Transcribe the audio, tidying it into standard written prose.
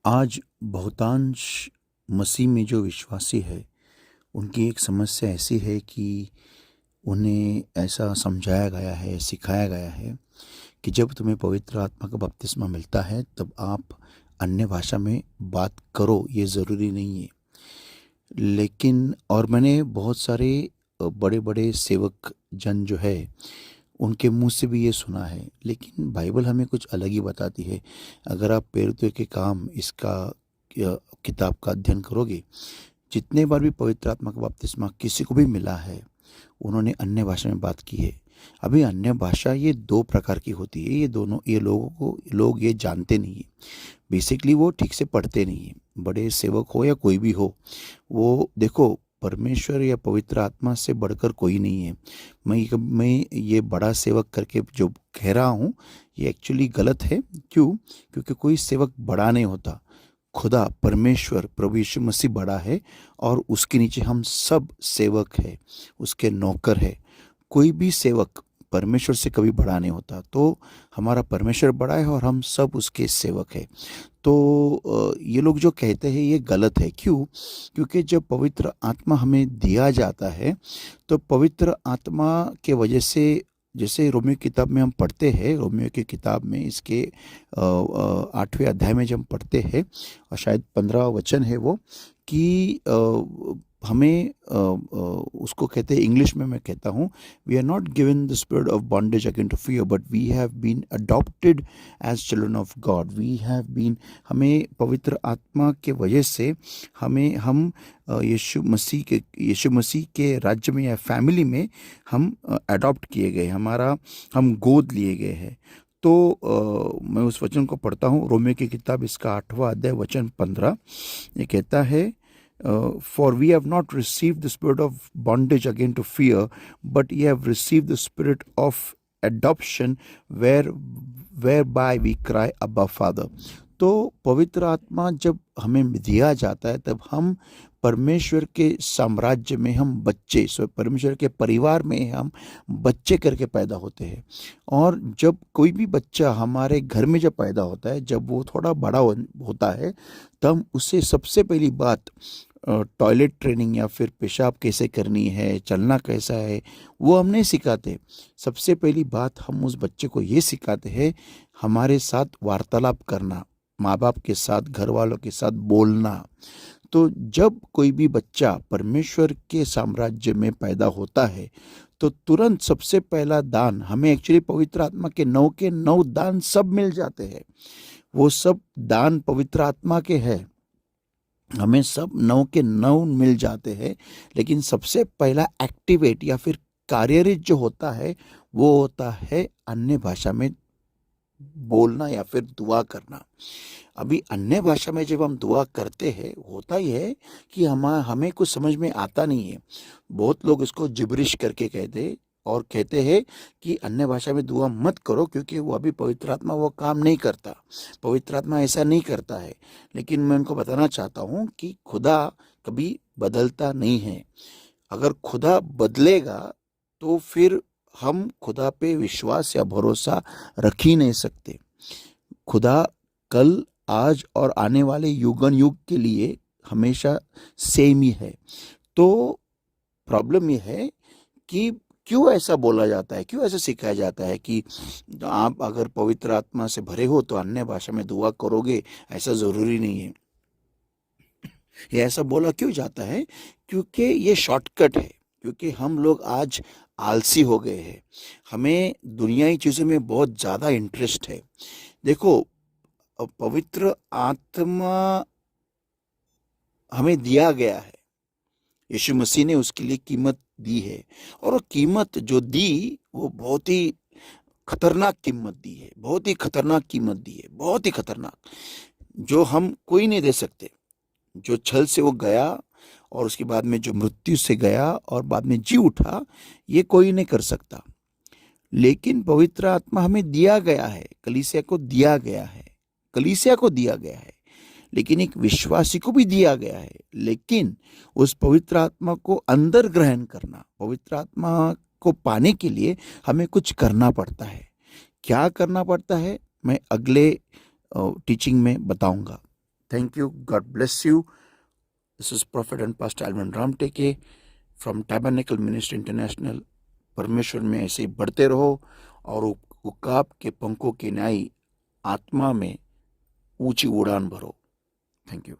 आज बहुतांश मसीह में जो विश्वासी है, उनकी एक समस्या ऐसी है कि उन्हें ऐसा समझाया गया है, सिखाया गया है कि जब तुम्हें पवित्र आत्मा का बपतिस्मा मिलता है, तब आप अन्य भाषा में बात करो, ये ज़रूरी नहीं है। लेकिन और मैंने बहुत सारे बड़े-बड़े सेवक जन जो है, उनके मुँह से भी ये सुना है। लेकिन बाइबल हमें कुछ अलग ही बताती है। अगर आप प्रेरितों के काम इसका किताब का अध्ययन करोगे, जितने बार भी पवित्र आत्मा का बपतिस्मा किसी को भी मिला है, उन्होंने अन्य भाषा में बात की है। अभी अन्य भाषा ये 2 प्रकार की होती है। ये लोग ये जानते नहीं हैं। बेसिकली वो ठीक से पढ़ते नहीं हैं। बड़े सेवक हो या कोई भी हो, वो देखो, परमेश्वर या पवित्र आत्मा से बढ़कर कोई नहीं है। मैं ये बड़ा सेवक करके जो कह रहा हूँ, ये एक्चुअली गलत है। क्यों? क्योंकि कोई सेवक बड़ा नहीं होता। खुदा परमेश्वर प्रभु यीशु मसीह बड़ा है और उसके नीचे हम सब सेवक है, उसके नौकर है। कोई भी सेवक परमेश्वर से कभी बड़ा नहीं होता। तो हमारा परमेश्वर बड़ा है और हम सब उसके सेवक है। तो ये लोग जो कहते हैं ये गलत है। क्यों? क्योंकि जब पवित्र आत्मा हमें दिया जाता है, तो पवित्र आत्मा के वजह से, जैसे रोमियो किताब में हम पढ़ते हैं, रोमियो की किताब में इसके 8वें अध्याय में जब हम पढ़ते हैं, और शायद 15 वचन है वो, कि हमें उसको कहते हैं, इंग्लिश में मैं कहता हूँ, we are not given the spirit of bondage again to fear, but we have been adopted as children of God. We have been, हमें पवित्र आत्मा के वजह से हम यीशु मसीह के राज्य में या फैमिली में हम अडॉप्ट किए गए, हम गोद लिए गए हैं। तो मैं उस वचन को पढ़ता हूँ, रोमियो की किताब इसका 8वां अध्याय वचन 15। ये कहता है, for we have not received the spirit of bondage again to fear, but ye have received the spirit of adoption, whereby we cry Abba Father। तो पवित्र आत्मा जब हमें दिया जाता है, तब हम परमेश्वर के साम्राज्य में, हम बच्चे, परमेश्वर के परिवार में हम बच्चे करके पैदा होते हैं। और जब कोई भी बच्चा हमारे घर में जब पैदा होता है, जब वो थोड़ा बड़ा होता है, तब उसे सबसे पहली बात टॉयलेट ट्रेनिंग या फिर पेशाब कैसे करनी है, चलना कैसा है, वो हम नहीं सिखाते। सबसे पहली बात हम उस बच्चे को ये सिखाते हैं, हमारे साथ वार्तालाप करना, माँ बाप के साथ, घर वालों के साथ बोलना। तो जब कोई भी बच्चा परमेश्वर के साम्राज्य में पैदा होता है, तो तुरंत सबसे पहला दान हमें, एक्चुअली पवित्र आत्मा के 9 दान सब मिल जाते हैं। वो सब दान पवित्र आत्मा के हैं, हमें सब 9 के 9 मिल जाते हैं। लेकिन सबसे पहला एक्टिवेट या फिर कार्यरत जो होता है, वो होता है अन्य भाषा में बोलना या फिर दुआ करना। अभी अन्य भाषा में जब हम दुआ करते हैं, होता ही है कि हमें कुछ समझ में आता नहीं है। बहुत लोग इसको जिब्रिश करके कहते और कहते हैं कि अन्य भाषा में दुआ मत करो, क्योंकि वो अभी पवित्र आत्मा वो काम नहीं करता, पवित्र आत्मा ऐसा नहीं करता है। लेकिन मैं उनको बताना चाहता हूँ कि खुदा कभी बदलता नहीं है। अगर खुदा बदलेगा तो फिर हम खुदा पे विश्वास या भरोसा रख ही नहीं सकते। खुदा कल, आज और आने वाले युगन युग के लिए हमेशा सेम ही है। तो प्रॉब्लम ये है कि क्यों ऐसा बोला जाता है, क्यों ऐसा सिखाया जाता है कि आप अगर पवित्र आत्मा से भरे हो तो अन्य भाषा में दुआ करोगे, ऐसा ज़रूरी नहीं है। ये ऐसा बोला क्यों जाता है? क्योंकि ये शॉर्टकट है। क्योंकि हम लोग आज आलसी हो गए हैं, हमें दुनियाई चीज़ों में बहुत ज़्यादा इंटरेस्ट है। देखो, पवित्र आत्मा हमें दिया गया है, यीशु मसीह ने उसके लिए कीमत दी है, और वो कीमत जो दी, वो बहुत ही खतरनाक कीमत दी है, बहुत ही खतरनाक कीमत दी है, बहुत ही खतरनाक, जो हम कोई नहीं दे सकते। जो छल से वो गया और उसके बाद में जो मृत्यु से गया और बाद में जी उठा, ये कोई नहीं कर सकता। लेकिन पवित्र आत्मा हमें दिया गया है, कलीसिया को दिया गया है, कलीसिया को दिया गया है, लेकिन एक विश्वासी को भी दिया गया है। लेकिन उस पवित्र आत्मा को अंदर ग्रहण करना, पवित्र आत्मा को पाने के लिए हमें कुछ करना पड़ता है। क्या करना पड़ता है, मैं अगले टीचिंग में बताऊंगा। Thank you. God bless you. This is Prophet and Pastor Alvin Ramteke from Tabernacle Ministry International. परमेश्वर में ऐसे ही बढ़ते रहो और उकाब के पंखों के न्याय आत्मा में ऊंची उड़ान भरो. Thank you.